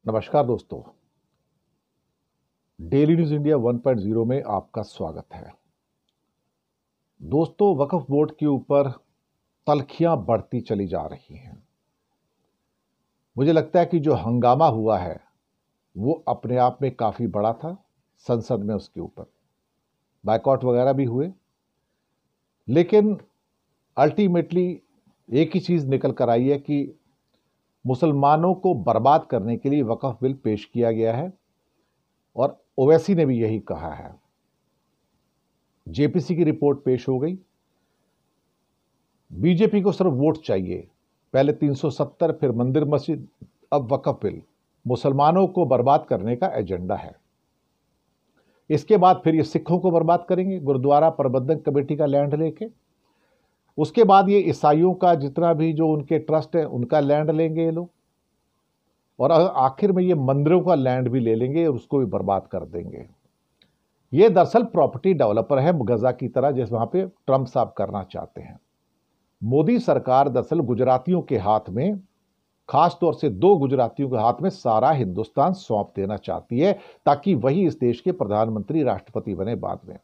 नमस्कार दोस्तों। Daily news India 1.0 में आपका स्वागत है। दोस्तों, वक्फ बोर्ड के ऊपर तल्खियां बढ़ती चली जा रही हैं। मुझे लगता है कि जो हंगामा हुआ है वो अपने आप में काफी बड़ा था। संसद में उसके ऊपर बायकॉट वगैरह भी हुए, लेकिन अल्टीमेटली एक ही चीज निकल कर आई है कि मुसलमानों को बर्बाद करने के लिए वक्फ बिल पेश किया गया है और ओवैसी ने भी यही कहा है। जेपीसी की रिपोर्ट पेश हो गई। बीजेपी को सिर्फ वोट चाहिए। पहले 370, फिर मंदिर मस्जिद, अब वक्फ बिल। मुसलमानों को बर्बाद करने का एजेंडा है। इसके बाद फिर ये सिखों को बर्बाद करेंगे, गुरुद्वारा प्रबंधक कमेटी का लैंड लेके। उसके बाद ये ईसाइयों का जितना भी जो उनके ट्रस्ट है उनका लैंड लेंगे ये लोग, और आखिर में ये मंदिरों का लैंड भी ले लेंगे और उसको भी बर्बाद कर देंगे। ये दरअसल प्रॉपर्टी डेवलपर है गजा की तरह, जैसे वहां पे ट्रंप साहब करना चाहते हैं। मोदी सरकार दरअसल गुजरातियों के हाथ में, खास तौर से दो गुजरातियों के हाथ में सारा हिंदुस्तान सौंप देना चाहती है, ताकि वही इस देश के प्रधानमंत्री राष्ट्रपति बने बाद में।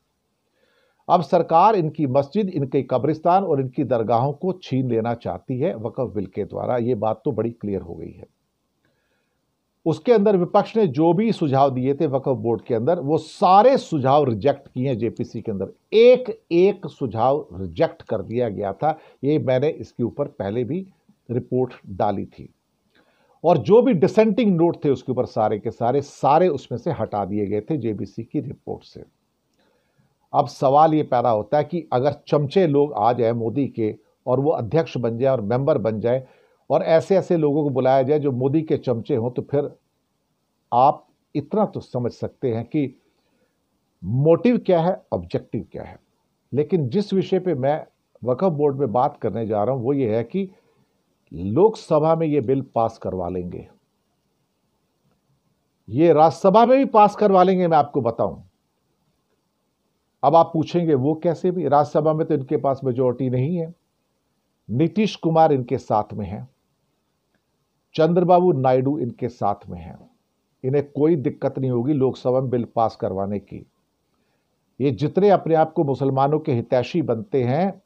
अब सरकार इनकी मस्जिद, इनके कब्रिस्तान और इनकी दरगाहों को छीन लेना चाहती है वक्फ बिल के द्वारा। यह बात तो बड़ी क्लियर हो गई है। उसके अंदर विपक्ष ने जो भी सुझाव दिए थे वक्फ बोर्ड के अंदर, वो सारे सुझाव रिजेक्ट किए हैं। जेपीसी के अंदर एक एक सुझाव रिजेक्ट कर दिया गया था। ये मैंने इसके ऊपर पहले भी रिपोर्ट डाली थी, और जो भी डिसेंटिंग नोट थे उसके ऊपर सारे के सारे उसमें से हटा दिए गए थे जेपीसी की रिपोर्ट से। अब सवाल ये पैदा होता है कि अगर चमचे लोग आ जाए मोदी के और वो अध्यक्ष बन जाए और मेंबर बन जाए और ऐसे ऐसे लोगों को बुलाया जाए जो मोदी के चमचे हों, तो फिर आप इतना तो समझ सकते हैं कि मोटिव क्या है, ऑब्जेक्टिव क्या है। लेकिन जिस विषय पे मैं वक्फ बोर्ड में बात करने जा रहा हूं वो ये है कि लोकसभा में ये बिल पास करवा लेंगे, ये राज्यसभा में भी पास करवा लेंगे। मैं आपको बताऊं, अब आप पूछेंगे वो कैसे? भी राज्यसभा में तो इनके पास मेजोरिटी नहीं है। नीतीश कुमार इनके साथ में है, चंद्रबाबू नायडू इनके साथ में है। इन्हें कोई दिक्कत नहीं होगी लोकसभा में बिल पास करवाने की। ये जितने अपने आप को मुसलमानों के हितैषी बनते हैं,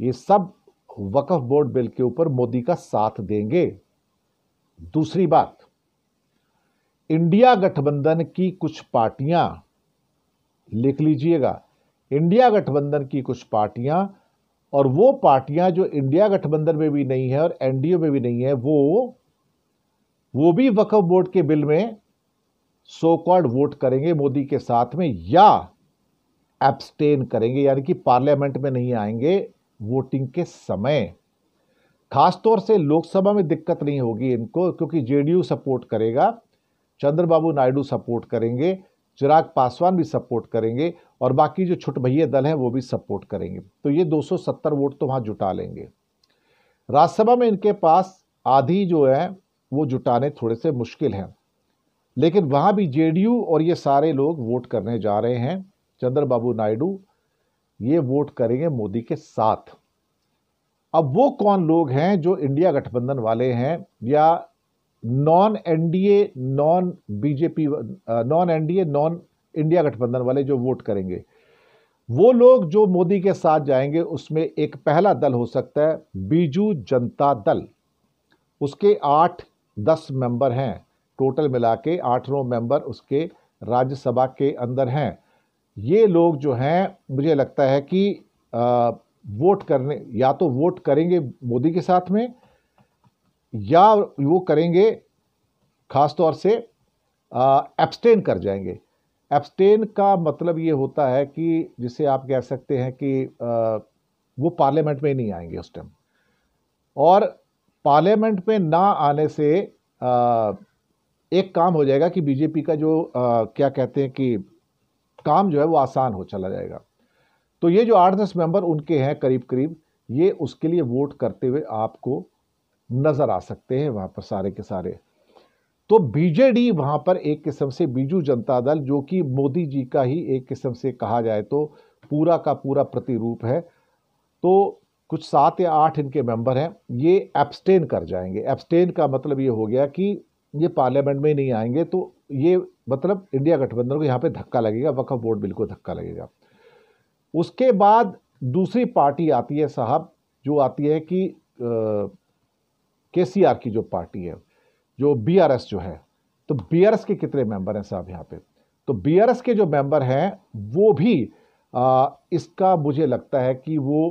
ये सब वक्फ बोर्ड बिल के ऊपर मोदी का साथ देंगे। दूसरी बात, इंडिया गठबंधन की कुछ पार्टियां, लिख लीजिएगा, इंडिया गठबंधन की कुछ पार्टियां, और वो पार्टियां जो इंडिया गठबंधन में भी नहीं है और एनडीए में भी नहीं है, वो भी वक्फ बोर्ड के बिल में सो कॉल्ड वोट करेंगे मोदी के साथ में, या एब्सटेन करेंगे, यानी कि पार्लियामेंट में नहीं आएंगे वोटिंग के समय। खासतौर से लोकसभा में दिक्कत नहीं होगी इनको, क्योंकि जेडीयू सपोर्ट करेगा, चंद्रबाबू नायडू सपोर्ट करेंगे, चिराग पासवान भी सपोर्ट करेंगे, और बाकी जो छुटभैये दल हैं वो भी सपोर्ट करेंगे। तो ये 270 वोट तो वहां जुटा लेंगे। राज्यसभा में इनके पास आधी जो है वो जुटाने थोड़े से मुश्किल हैं, लेकिन वहां भी जेडीयू और ये सारे लोग वोट करने जा रहे हैं। चंद्रबाबू नायडू ये वोट करेंगे मोदी के साथ। अब वो कौन लोग हैं जो इंडिया गठबंधन वाले हैं या non NDA, non BJP, non NDA, non India गठबंधन वाले जो वोट करेंगे? वो लोग जो मोदी के साथ जाएंगे, उसमें एक पहला दल हो सकता है बीजू जनता दल। उसके 8-10 मेंबर हैं, टोटल मिला के 8-9 मेंबर उसके राज्यसभा के अंदर हैं। ये लोग जो हैं, मुझे लगता है कि वोट करने, या तो वोट करेंगे मोदी के साथ में, या वो करेंगे खास तौर से एब्सटेन कर जाएंगे। एब्सटेन का मतलब ये होता है कि जिसे आप कह सकते हैं कि वो पार्लियामेंट में नहीं आएंगे उस टाइम, और पार्लियामेंट में ना आने से एक काम हो जाएगा कि बीजेपी का जो क्या कहते हैं कि काम जो है वो आसान हो चला जाएगा। तो ये जो 8-10 मेंबर उनके हैं करीब करीब, ये उसके लिए वोट करते हुए आपको नजर आ सकते हैं वहां पर सारे के सारे। तो बीजेडी वहां पर एक किस्म से बीजू जनता दल, जो कि मोदी जी का ही एक किस्म से कहा जाए तो पूरा का पूरा प्रतिरूप है, तो कुछ 7 या 8 इनके मेंबर हैं, ये एब्सटेन कर जाएंगे। एब्सटेन का मतलब ये हो गया कि ये पार्लियामेंट में नहीं आएंगे तो ये मतलब इंडिया गठबंधन को यहाँ पे धक्का लगेगा, वक्फ बोर्ड बिल को धक्का लगेगा। उसके बाद दूसरी पार्टी आती है साहब, जो आती है कि केसीआर की जो पार्टी है, जो बीआरएस जो है। तो बीआरएस के कितने मेंबर हैं साहब यहाँ पे? तो बीआरएस के जो मेंबर हैं वो भी इसका मुझे लगता है कि वो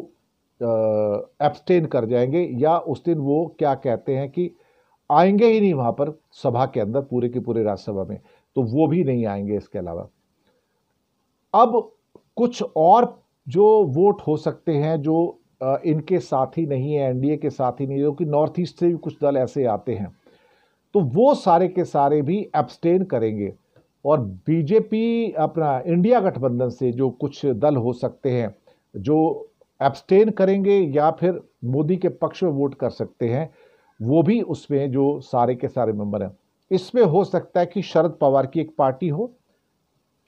एब्सटेन कर जाएंगे, या उस दिन वो क्या कहते हैं कि आएंगे ही नहीं वहां पर सभा के अंदर, पूरे के पूरे राज्यसभा में, तो वो भी नहीं आएंगे। इसके अलावा अब कुछ और जो वोट हो सकते हैं जो इनके साथी नहीं है, एनडीए के साथी नहीं है, क्योंकि नॉर्थ ईस्ट से भी कुछ दल ऐसे आते हैं, तो वो सारे के सारे भी एब्सटेन करेंगे। और बीजेपी अपना इंडिया गठबंधन से जो कुछ दल हो सकते हैं जो एब्सटेन करेंगे या फिर मोदी के पक्ष में वोट कर सकते हैं, वो भी उसमें जो सारे के सारे मेंबर हैं। इसमें हो सकता है कि शरद पवार की एक पार्टी हो,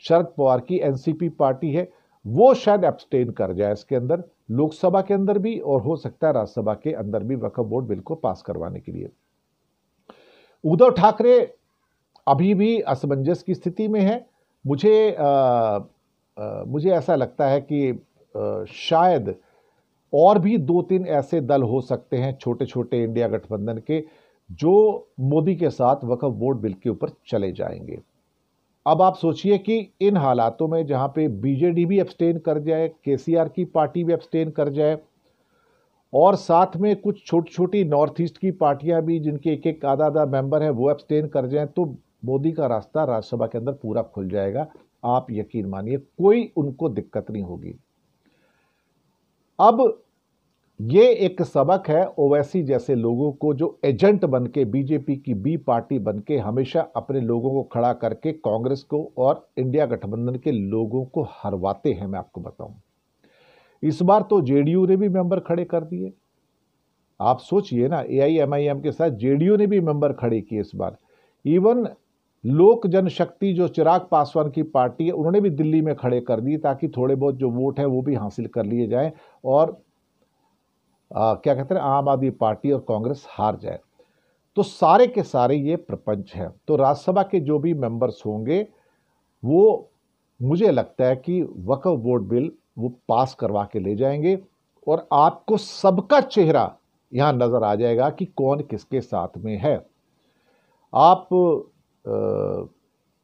शरद पवार की एनसीपी पार्टी है, वो शायद एब्सटेन कर जाए इसके अंदर, लोकसभा के अंदर भी, और हो सकता है राज्यसभा के अंदर भी वक्फ बोर्ड बिल को पास करवाने के लिए। उद्धव ठाकरे अभी भी असमंजस की स्थिति में है। मुझे ऐसा लगता है कि शायद और भी 2-3 ऐसे दल हो सकते हैं छोटे छोटे इंडिया गठबंधन के, जो मोदी के साथ वक्फ बोर्ड बिल के ऊपर चले जाएंगे। अब आप सोचिए कि इन हालातों में जहां पे बीजेडी भी एब्सटेन कर जाए, केसीआर की पार्टी भी एब्सटेन कर जाए, और साथ में कुछ छोटी छोटी नॉर्थ ईस्ट की पार्टियां भी जिनके एक एक आधा आधा मेंबर है वो एब्सटेन कर जाएं, तो मोदी का रास्ता राज्यसभा के अंदर पूरा खुल जाएगा। आप यकीन मानिए, कोई उनको दिक्कत नहीं होगी। अब ये एक सबक है ओवैसी जैसे लोगों को, जो एजेंट बनके बीजेपी की बी पार्टी बनके हमेशा अपने लोगों को खड़ा करके कांग्रेस को और इंडिया गठबंधन के लोगों को हरवाते हैं। मैं आपको बताऊं, इस बार तो जेडीयू ने भी मेंबर खड़े कर दिए। आप सोचिए ना, एआईएमआईएम के साथ जेडीयू ने भी मेंबर खड़े किए इस बार। इवन लोक जनशक्ति जो चिराग पासवान की पार्टी है, उन्होंने भी दिल्ली में खड़े कर दिए ताकि थोड़े बहुत जो वोट है वो भी हासिल कर लिए जाए, और क्या कहते हैं, आम आदमी पार्टी और कांग्रेस हार जाए। तो सारे के सारे ये प्रपंच है। तो राज्यसभा के जो भी मेंबर्स होंगे वो, मुझे लगता है कि वक्फ बोर्ड बिल वो पास करवा के ले जाएंगे, और आपको सबका चेहरा यहां नजर आ जाएगा कि कौन किसके साथ में है। आप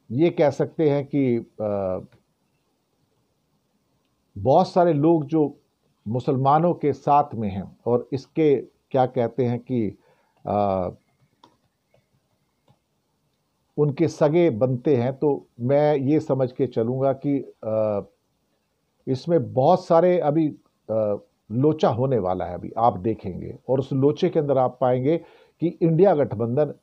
ये कह सकते हैं कि बहुत सारे लोग जो मुसलमानों के साथ में हैं, और इसके क्या कहते हैं कि उनके सगे बनते हैं, तो मैं ये समझ के चलूँगा कि इसमें बहुत सारे अभी लोचा होने वाला है, अभी आप देखेंगे, और उस लोचे के अंदर आप पाएंगे कि इंडिया गठबंधन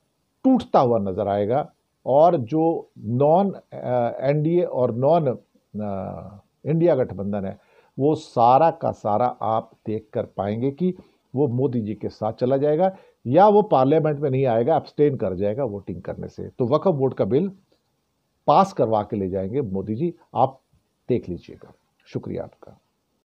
टूटता हुआ नजर आएगा, और जो नॉन एनडीए और नॉन इंडिया गठबंधन है वो सारा का सारा आप देख कर पाएंगे कि वो मोदी जी के साथ चला जाएगा, या वो पार्लियामेंट में नहीं आएगा, एब्सटेन कर जाएगा वोटिंग करने से। तो वक्फ बोर्ड का बिल पास करवा के ले जाएंगे मोदी जी, आप देख लीजिएगा। शुक्रिया आपका।